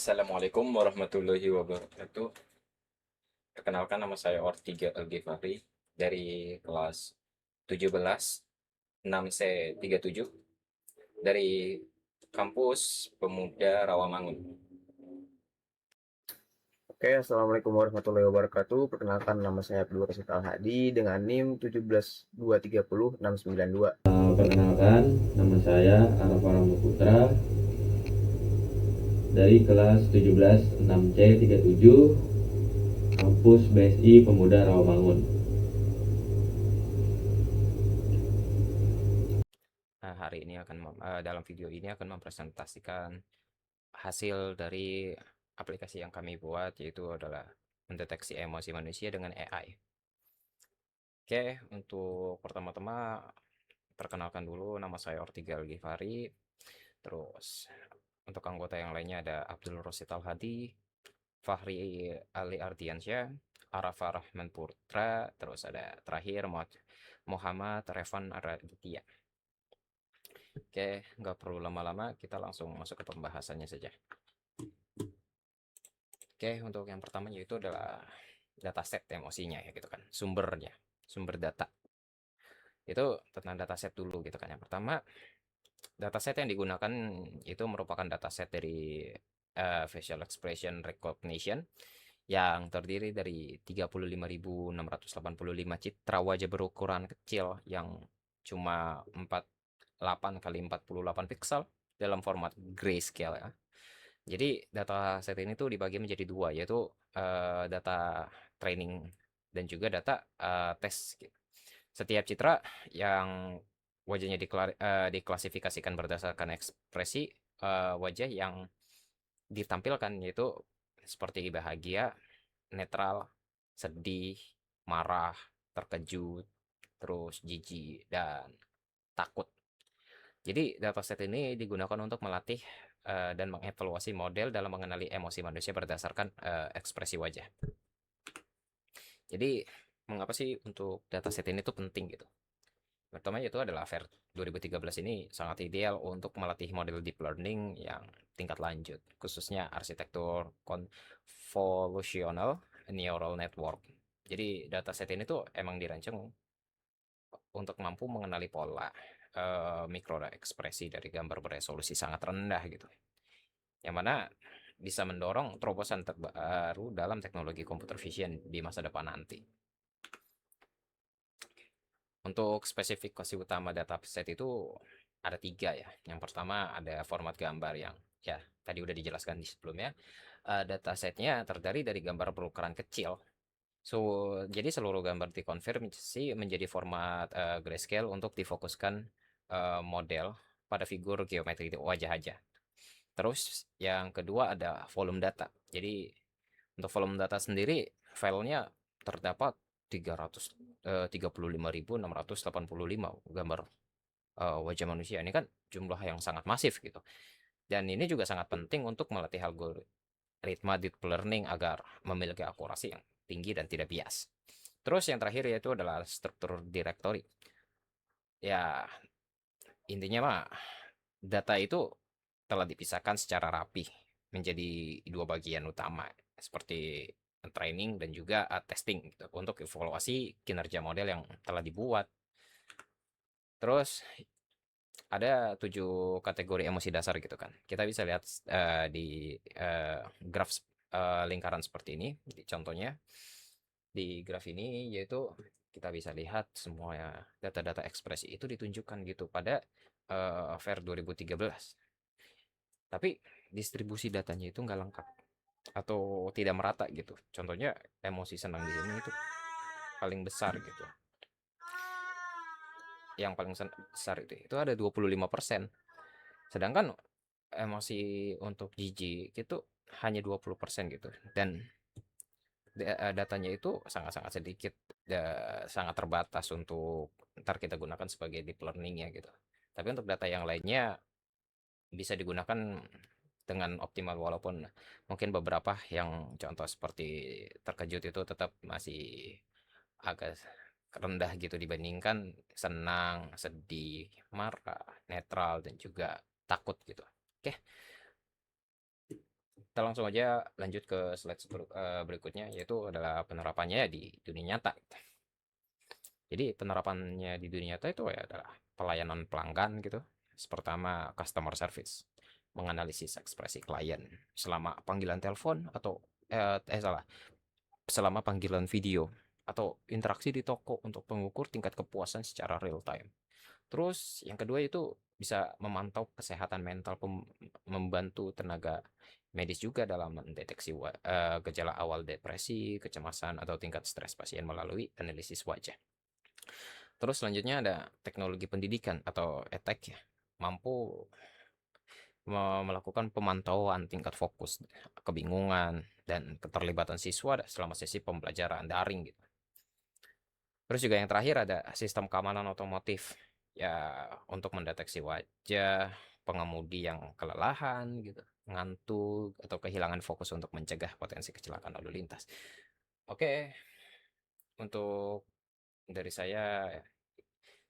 Assalamualaikum warahmatullahi wabarakatuh. Perkenalkan nama saya Ortiga Algifari dari kelas 17 6C37 dari kampus Pemuda Rawamangun. Oke, assalamualaikum warahmatullahi wabarakatuh. Perkenalkan nama saya Abdul Rasid Al Hadi dengan NIM 172300692. Perkenalkan, nama saya Arafah Putra dari kelas 17 6C37 kampus BSI Pemuda Rawamangun. Hari ini dalam video ini akan mempresentasikan hasil dari aplikasi yang kami buat, yaitu adalah mendeteksi emosi manusia dengan AI. Oke, untuk pertama-tama perkenalkan dulu, nama saya Ortiga Algifari. Terus untuk anggota yang lainnya ada Abdul Rosid Al Hadi, Fahri Ali Ardiansyah, Arafah Rahman Putra, terus ada terakhir Muhammad Revan Araditya. Oke, nggak perlu lama-lama, kita langsung masuk ke pembahasannya saja. Oke, untuk yang pertama yaitu adalah dataset emosinya ya gitu kan, sumbernya, sumber data. Itu tentang dataset dulu gitu kan. Yang pertama, dataset yang digunakan itu merupakan dataset dari facial expression recognition yang terdiri dari 35.685 citra wajah berukuran kecil yang cuma 48 kali 48 pixel dalam format grayscale ya. Jadi dataset ini tuh dibagi menjadi dua, yaitu data training dan juga data tes. Setiap citra yang wajahnya diklasifikasikan berdasarkan ekspresi wajah yang ditampilkan, yaitu seperti bahagia, netral, sedih, marah, terkejut, terus jijik, dan takut. Jadi dataset ini digunakan untuk melatih dan mengevaluasi model dalam mengenali emosi manusia berdasarkan ekspresi wajah. Jadi mengapa sih untuk dataset ini tuh penting gitu? Pertama yaitu adalah FAIR 2013 ini sangat ideal untuk melatih model deep learning yang tingkat lanjut, khususnya arsitektur convolutional neural network. Jadi dataset ini tuh emang dirancang untuk mampu mengenali pola mikro ekspresi dari gambar beresolusi sangat rendah gitu. Yang mana bisa mendorong terobosan terbaru dalam teknologi computer vision di masa depan nanti. Untuk spesifikasi utama dataset itu ada tiga ya. Yang pertama ada format gambar yang ya tadi udah dijelaskan di sebelumnya. Datasetnya terdiri dari gambar berukuran kecil. So, jadi seluruh gambar dikonversi menjadi format grayscale untuk difokuskan model pada figur geometri wajah aja. Terus yang kedua ada volume data. Jadi untuk volume data sendiri filenya terdapat 335.685 gambar wajah manusia. Ini kan jumlah yang sangat masif gitu. Dan ini juga sangat penting untuk melatih algoritma deep learning agar memiliki akurasi yang tinggi dan tidak bias. Terus yang terakhir yaitu adalah struktur directory. Ya, intinya mah data itu telah dipisahkan secara rapi menjadi dua bagian utama seperti training dan juga testing gitu, untuk evaluasi kinerja model yang telah dibuat. Terus ada 7 kategori emosi dasar gitu kan. Kita bisa lihat di graf lingkaran seperti ini. Di contohnya di graf ini yaitu kita bisa lihat semua ya, data-data ekspresi itu ditunjukkan gitu pada FAIR 2013. Tapi distribusi datanya itu nggak lengkap atau tidak merata gitu. Contohnya emosi senang di sini itu paling besar gitu. Yang paling besar itu ada 25%. Sedangkan emosi untuk jijik itu hanya 20% gitu. Dan datanya itu sangat-sangat sedikit, sangat terbatas untuk ntar kita gunakan sebagai deep learning ya gitu. Tapi untuk data yang lainnya bisa digunakan dengan optimal, walaupun mungkin beberapa yang contoh seperti terkejut itu tetap masih agak rendah gitu dibandingkan senang, sedih, marah, netral, dan juga takut gitu. Oke, kita langsung aja lanjut ke slide berikutnya, yaitu adalah penerapannya di dunia nyata. Jadi penerapannya di dunia nyata itu ya adalah pelayanan pelanggan gitu. Pertama, customer service, menganalisis ekspresi klien selama panggilan telepon atau selama panggilan video atau interaksi di toko untuk mengukur tingkat kepuasan secara real time. Terus yang kedua itu bisa memantau kesehatan mental, membantu tenaga medis juga dalam mendeteksi gejala awal depresi, kecemasan, atau tingkat stres pasien melalui analisis wajah. Terus selanjutnya ada teknologi pendidikan atau EdTech ya, mampu melakukan pemantauan tingkat fokus, kebingungan, dan keterlibatan siswa selama sesi pembelajaran daring gitu. Terus juga yang terakhir ada sistem keamanan otomotif ya, untuk mendeteksi wajah pengemudi yang kelelahan gitu, ngantuk, atau kehilangan fokus untuk mencegah potensi kecelakaan lalu lintas. Oke, untuk dari saya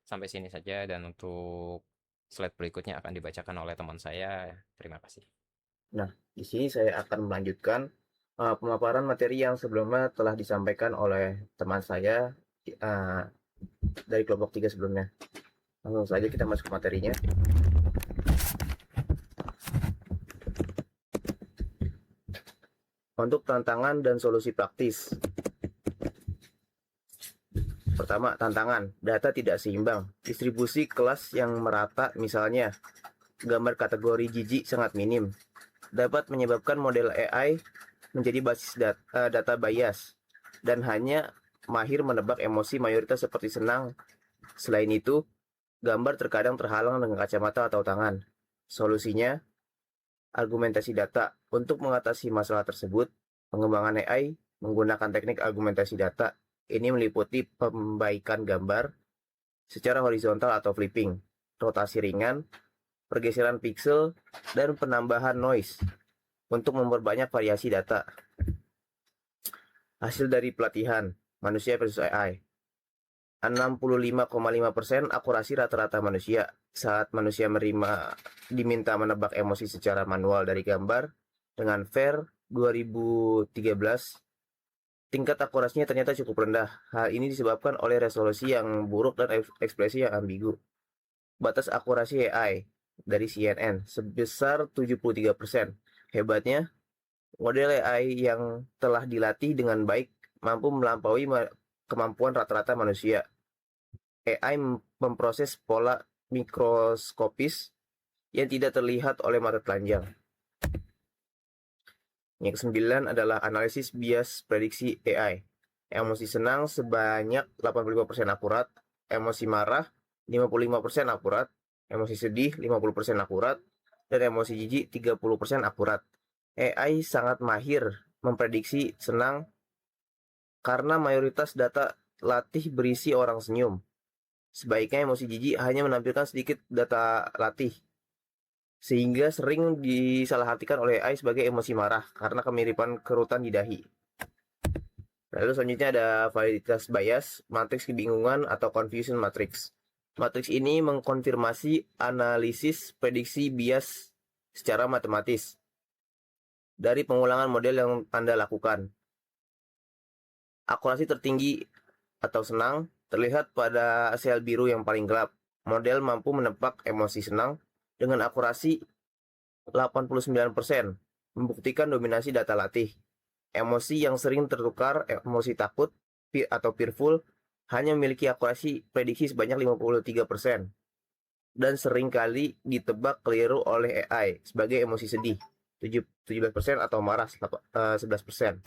sampai sini saja, dan untuk slide berikutnya akan dibacakan oleh teman saya. Terima kasih. Nah, di sini saya akan melanjutkan pemaparan materi yang sebelumnya telah disampaikan oleh teman saya dari kelompok 3 sebelumnya. Langsung saja kita masuk ke materinya. Untuk tantangan dan solusi praktis. Pertama, tantangan. Data tidak seimbang. Distribusi kelas yang merata, misalnya gambar kategori jijik sangat minim, dapat menyebabkan model AI menjadi basis data bias dan hanya mahir menebak emosi mayoritas seperti senang. Selain itu, gambar terkadang terhalang dengan kacamata atau tangan. Solusinya, argumentasi data. Untuk mengatasi masalah tersebut, pengembangan AI menggunakan teknik argumentasi data. Ini meliputi pembaikan gambar secara horizontal atau flipping, rotasi ringan, pergeseran pixel, dan penambahan noise untuk memperbanyak variasi data. Hasil dari pelatihan manusia versus AI. 65,5% akurasi rata-rata manusia. Saat manusia diminta menebak emosi secara manual dari gambar dengan FAIR 2013, tingkat akurasinya ternyata cukup rendah. Hal ini disebabkan oleh resolusi yang buruk dan ekspresi yang ambigu. Batas akurasi AI dari CNN sebesar 73%. Hebatnya, model AI yang telah dilatih dengan baik mampu melampaui kemampuan rata-rata manusia. AI memproses pola mikroskopis yang tidak terlihat oleh mata telanjang. Yang ke-9 adalah analisis bias prediksi AI. Emosi senang sebanyak 85% akurat, emosi marah 55% akurat, emosi sedih 50% akurat, dan emosi jijik 30% akurat. AI sangat mahir memprediksi senang karena mayoritas data latih berisi orang senyum. Sebaiknya emosi jijik hanya menampilkan sedikit data latih, sehingga sering disalahartikan oleh AI sebagai emosi marah karena kemiripan kerutan di dahi. Lalu selanjutnya ada validitas bias, matriks kebingungan atau confusion matrix. Matriks ini mengkonfirmasi analisis prediksi bias secara matematis dari pengulangan model yang Anda lakukan. Akurasi tertinggi atau senang terlihat pada sel biru yang paling gelap. Model mampu menebak emosi senang dengan akurasi 89%, membuktikan dominasi data latih. Emosi yang sering tertukar, emosi takut atau fearful, hanya memiliki akurasi prediksi sebanyak 53%, dan seringkali ditebak keliru oleh AI sebagai emosi sedih, 17%, atau marah, 11%.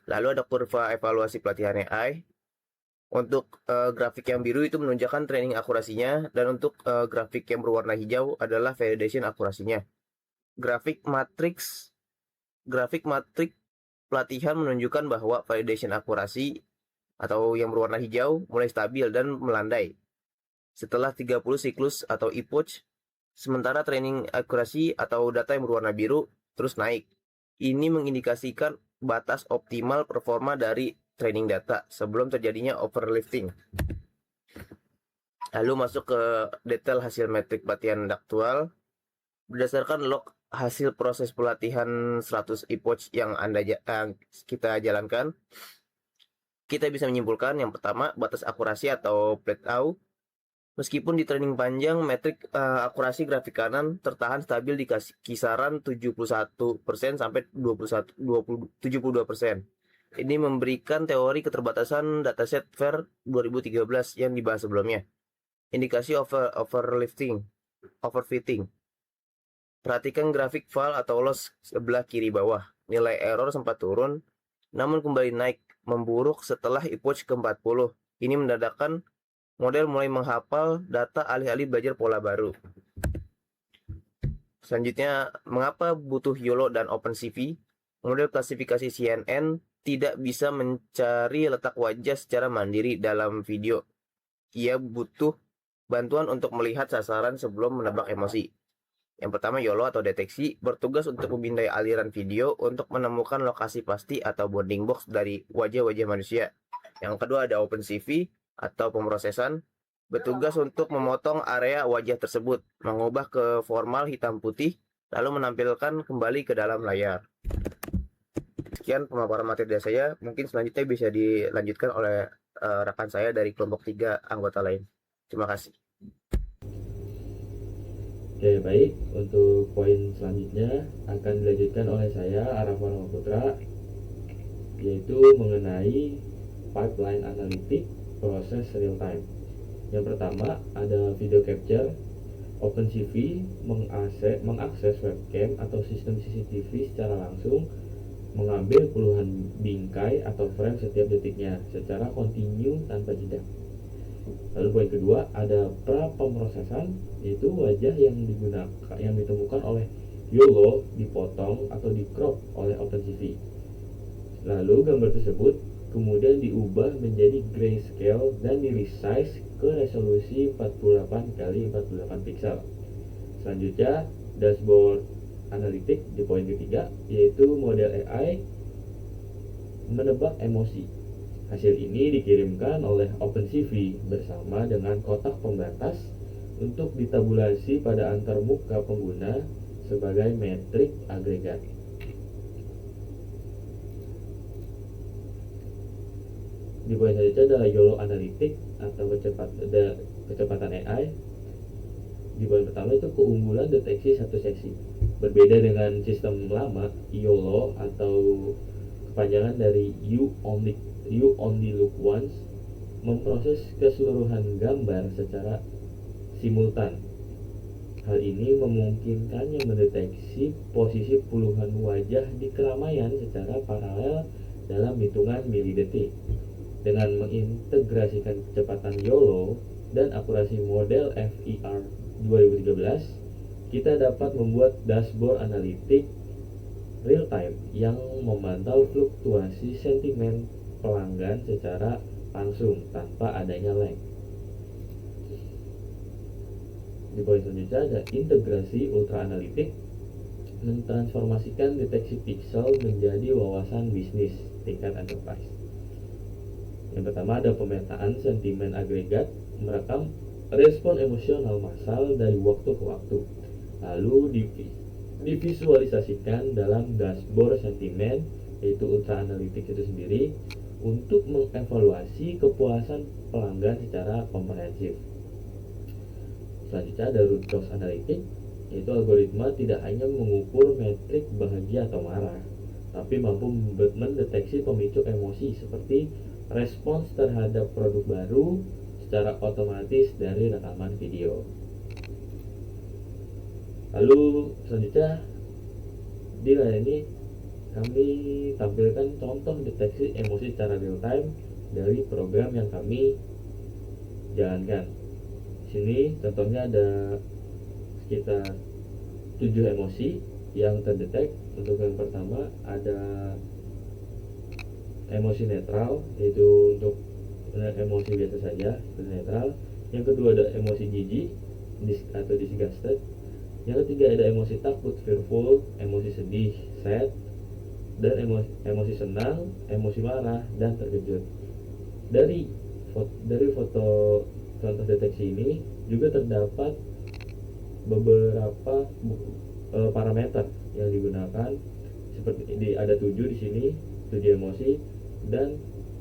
Lalu ada kurva evaluasi pelatihan AI. Untuk grafik yang biru itu menunjukkan training akurasinya, dan untuk grafik yang berwarna hijau adalah validation akurasinya. Grafik matriks pelatihan menunjukkan bahwa validation akurasi atau yang berwarna hijau mulai stabil dan melandai setelah 30 siklus atau epoch, sementara training akurasi atau data yang berwarna biru terus naik. Ini mengindikasikan batas optimal performa dari training data sebelum terjadinya overlifting. Lalu masuk ke detail hasil metrik pelatihan aktual. Berdasarkan log hasil proses pelatihan 100 ePoach yang kita jalankan, kita bisa menyimpulkan yang pertama, batas akurasi atau plateau. Meskipun di training panjang, metrik akurasi grafik kanan tertahan stabil di kisaran 71% sampai 72%. Ini memberikan teori keterbatasan dataset VER 2013 yang dibahas sebelumnya. Indikasi overfitting. Perhatikan grafik file atau loss sebelah kiri bawah. Nilai error sempat turun, namun kembali naik, memburuk setelah ePoach ke-40. Ini menandakan model mulai menghafal data alih-alih belajar pola baru. Selanjutnya, mengapa butuh YOLO dan OpenCV? Model klasifikasi CNN tidak bisa mencari letak wajah secara mandiri dalam video. Ia butuh bantuan untuk melihat sasaran sebelum menebak emosi. Yang pertama, YOLO atau deteksi bertugas untuk memindai aliran video untuk menemukan lokasi pasti atau bounding box dari wajah-wajah manusia. Yang kedua ada OpenCV atau pemrosesan, bertugas untuk memotong area wajah tersebut, mengubah ke formal hitam putih, lalu menampilkan kembali ke dalam layar. Sekian pemaparan materi dari saya, mungkin selanjutnya bisa dilanjutkan oleh rekan saya dari kelompok 3 anggota lain. Terima kasih. Oke, baik. Untuk poin selanjutnya akan dilanjutkan oleh saya, Araf Putra, yaitu mengenai pipeline analitik proses real time. Yang pertama ada video capture. OpenCV mengakses webcam atau sistem CCTV secara langsung, mengambil puluhan bingkai atau frame setiap detiknya secara kontinu tanpa jeda. Lalu poin kedua ada pra-pemrosesan, yaitu wajah yang ditemukan oleh YOLO dipotong atau di crop oleh OpenCV. Lalu gambar tersebut kemudian diubah menjadi grayscale dan di resize ke resolusi 48 x 48 pixel. Selanjutnya dashboard analitik di poin ketiga, yaitu model AI menebak emosi. Hasil ini dikirimkan oleh OpenCV bersama dengan kotak pembatas untuk ditabulasi pada antarmuka pengguna sebagai metrik agregat. Di poin selanjutnya adalah YOLO Analytics atau kecepatan AI. Di poin pertama itu keunggulan deteksi satu seksi. Berbeda dengan sistem lama, YOLO atau kepanjangan dari You Only Look Once, memproses keseluruhan gambar secara simultan. Hal ini memungkinkannya mendeteksi posisi puluhan wajah di keramaian secara paralel dalam hitungan milidetik. Dengan mengintegrasikan kecepatan YOLO dan akurasi model FER 2013, kita dapat membuat dashboard analitik real time yang memantau fluktuasi sentimen pelanggan secara langsung tanpa adanya lag. Di poin selanjutnya ada integrasi ultra analitik, mentransformasikan deteksi pixel menjadi wawasan bisnis tingkat enterprise. Yang pertama ada pemetaan sentimen agregat, merekam respon emosional massal dari waktu ke waktu, lalu divisualisasikan dalam dashboard sentimen, yaitu ultra analitik itu sendiri, untuk mengevaluasi kepuasan pelanggan secara komprehensif. Selanjutnya ada root cause analytic, yaitu algoritma tidak hanya mengukur metrik bahagia atau marah, tapi mampu mendeteksi pemicu emosi seperti respons terhadap produk baru secara otomatis dari rekaman video. Lalu selanjutnya di layar ini kami tampilkan contoh deteksi emosi secara real time dari program yang kami jalankan. Sini contohnya ada sekitar 7 emosi yang terdetek. Untuk yang pertama ada emosi netral, yaitu untuk emosi biasa saja, netral. Yang kedua ada emosi jijik atau disgusted. Yang ketiga ada emosi takut, fearful, emosi sedih, sad, dan emosi senang, emosi marah, dan terkejut. Dari foto contoh deteksi ini juga terdapat beberapa parameter yang digunakan, seperti ada 7 di sini, 7 emosi, dan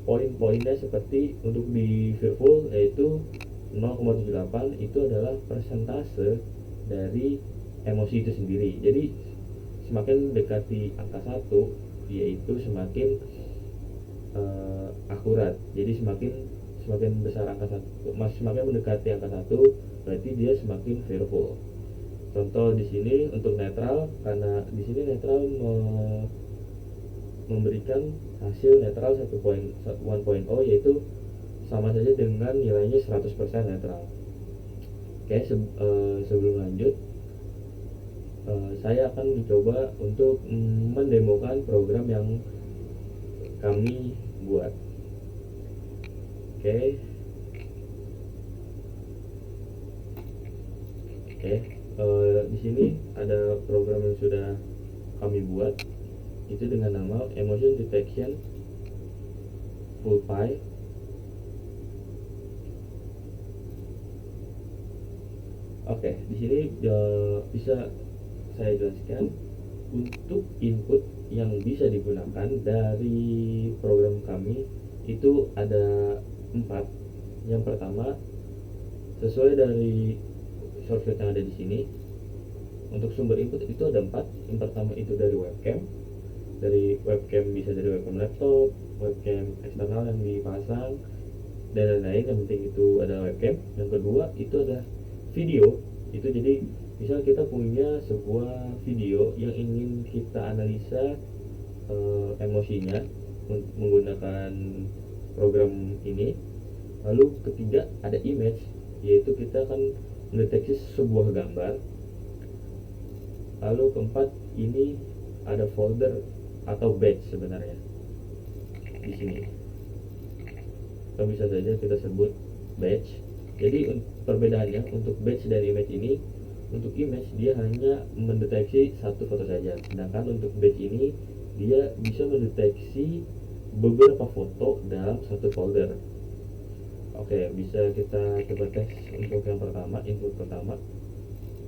poin-poinnya seperti untuk di Fearful yaitu 0,78 itu adalah persentase dari emosi itu sendiri. Jadi semakin dekati angka 1 yaitu semakin akurat. Jadi semakin besar angka 1, semakin mendekati angka 1 berarti dia semakin fearful. Contoh di sini untuk netral, karena di sini netral memberikan hasil netral 1.0 yaitu sama saja dengan nilainya 100% netral. Oke, sebelum lanjut, saya akan mencoba untuk mendemokan program yang kami buat. Oke, di sini ada program yang sudah kami buat, itu dengan nama Emotion Detection Full Pie. Oke, di sini bisa saya jelaskan untuk input yang bisa digunakan dari program kami itu ada 4. Yang pertama, sesuai dari shortcut yang ada di sini, untuk sumber input itu ada 4. Yang pertama itu dari webcam bisa dari webcam laptop, webcam eksternal yang dipasang, dan lain-lain. Yang penting itu ada webcam. Yang kedua itu ada video. Itu jadi misal kita punya sebuah video yang ingin kita analisa emosinya menggunakan program ini. Lalu ketiga ada image, yaitu kita akan mendeteksi sebuah gambar. Lalu keempat ini ada folder atau batch sebenarnya di sini. Atau bisa saja kita sebut batch. Jadi perbedaannya untuk batch dan image ini, untuk image dia hanya mendeteksi satu foto saja, sedangkan untuk batch ini dia bisa mendeteksi beberapa foto dalam satu folder. Oke, bisa kita coba tes untuk yang pertama, input pertama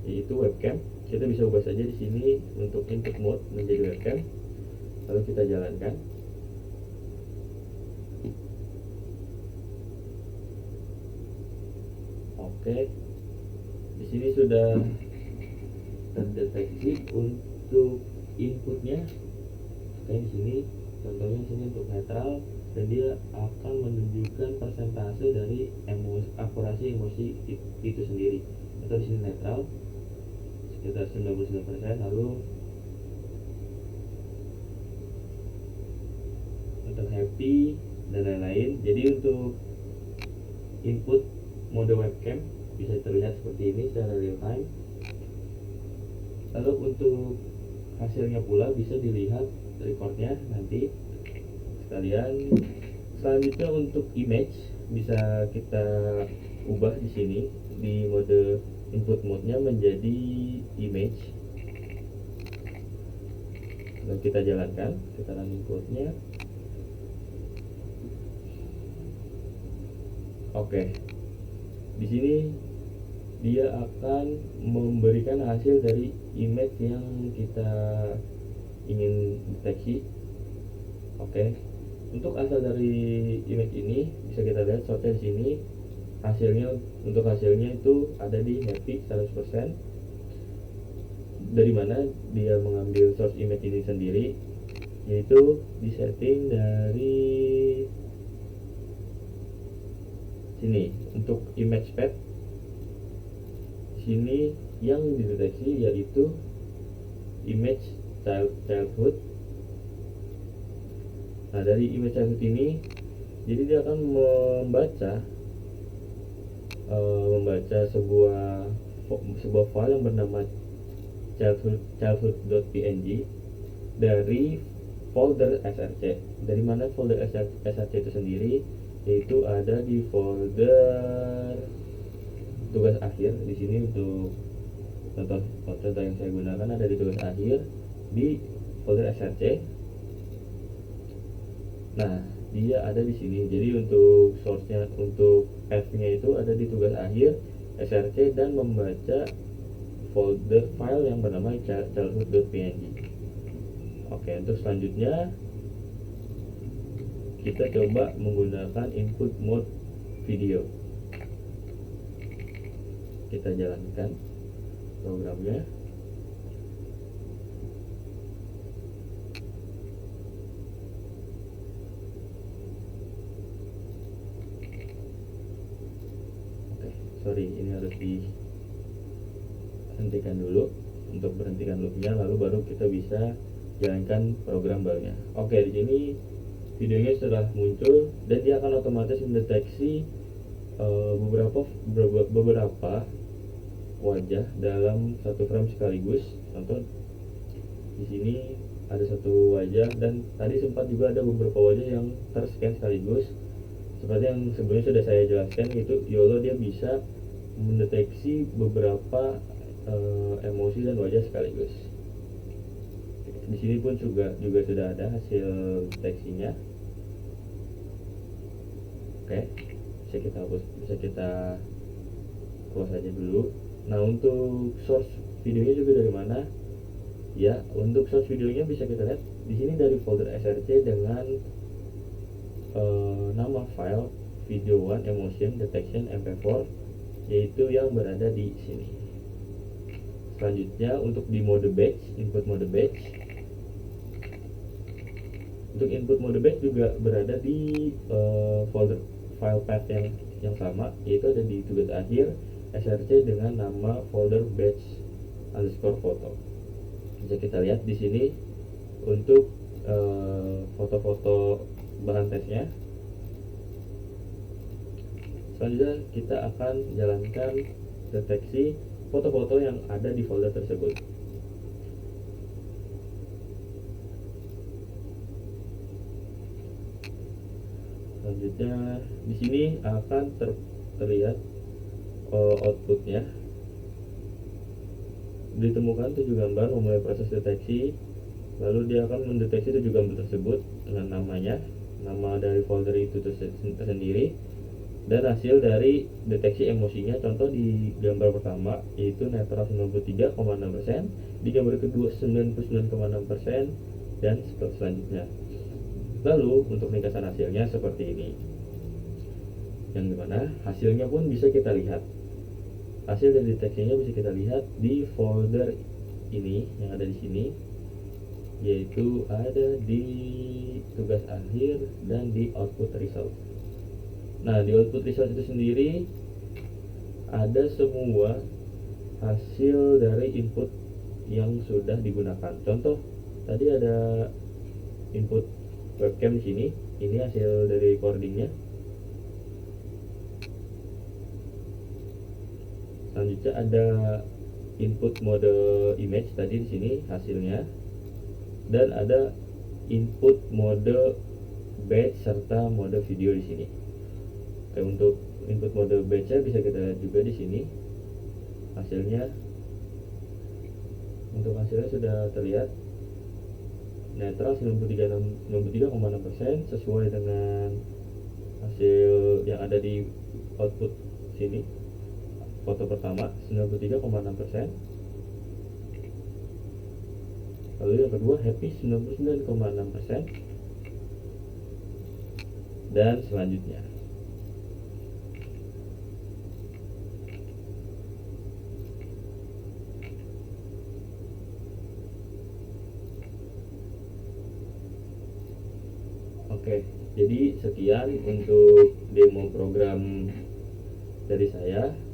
yaitu webcam. Kita bisa ubah saja di sini untuk input mode menjadi webcam. Lalu kita jalankan. Oke, di sini sudah terdeteksi untuk inputnya. Oke, di sini contohnya di sini untuk netral, dan dia akan menunjukkan persentase dari akurasi emosi itu sendiri. Atau di sini netral sekitar 99%. Lalu untuk happy dan lain-lain. Jadi untuk input mode webcam bisa terlihat seperti ini secara real time. Lalu untuk hasilnya pula bisa dilihat recordnya nanti sekalian. Selanjutnya untuk image bisa kita ubah di sini di mode input mode-nya menjadi image. Dan kita jalankan, kita run inputnya. Oke, di sini dia akan memberikan hasil dari image yang kita ingin deteksi. Oke, untuk asal dari image ini bisa kita lihat shotnya di sini. Untuk hasilnya itu ada di happy 100%. Dari mana dia mengambil source image ini sendiri, yaitu disetting dari sini. Untuk image path sini yang dideteksi yaitu image childhood. Nah, dari image childhood ini jadi dia akan membaca sebuah file yang bernama childhood.png dari folder src. Dari mana folder src itu sendiri? Yaitu ada di folder tugas akhir. Di sini untuk contoh yang saya gunakan ada di tugas akhir di folder src. Nah, dia ada di sini. Jadi untuk source-nya, untuk path-nya itu ada di tugas akhir src, dan membaca folder file yang bernama childhood.png. Oke, untuk selanjutnya kita coba menggunakan input mode video. Kita jalankan programnya. Oke, sorry, ini harus dihentikan dulu. Untuk berhentikan loopnya, lalu baru kita bisa jalankan program barunya. Oke, di sini videonya sudah muncul dan dia akan otomatis mendeteksi beberapa wajah dalam satu frame sekaligus. Contoh di sini ada satu wajah dan tadi sempat juga ada beberapa wajah yang terscan sekaligus. Seperti yang sebelumnya sudah saya jelaskan, itu YOLO dia bisa mendeteksi beberapa emosi dan wajah sekaligus. Di sini pun juga sudah ada hasil deteksinya. Oke, bisa kita close aja dulu. Nah, untuk source videonya juga dari mana? Ya, untuk source videonya bisa kita lihat di sini dari folder src dengan nama file video one emotion detection mp4, yaitu yang berada di sini. Selanjutnya untuk di mode batch, input mode batch. Untuk input mode batch juga berada di folder file path yang sama, yaitu ada di tugas akhir src dengan nama folder batch underscore foto. Bisa kita lihat di sini untuk foto-foto bahan tesnya. Selanjutnya kita akan jalankan deteksi foto-foto yang ada di folder tersebut. Selanjutnya di sini akan terlihat outputnya. Ditemukan 7 gambar memulai proses deteksi, lalu dia akan mendeteksi 7 gambar tersebut dengan namanya, nama dari folder itu tersendiri, dan hasil dari deteksi emosinya. Contoh di gambar pertama yaitu netral 93,6%, di gambar kedua 99,6%, dan selanjutnya. Lalu untuk ringkasan hasilnya seperti ini, yang dimana hasilnya pun bisa kita lihat. Hasil dari deteksinya bisa kita lihat di folder ini yang ada di sini, yaitu ada di tugas akhir dan di output result. Nah, di output result itu sendiri ada semua hasil dari input yang sudah digunakan. Contoh tadi ada input webcam di sini, ini hasil dari recordingnya. Selanjutnya ada input mode image tadi di sini hasilnya, dan ada input mode batch serta mode video di sini. Oke, untuk input mode batch bisa kita lihat juga di sini hasilnya. Untuk hasilnya sudah terlihat netral 93,6% sesuai dengan hasil yang ada di output sini. Foto pertama 93,6%, lalu yang kedua happy 99,6%, dan selanjutnya. Oke, jadi sekian untuk demo program dari saya.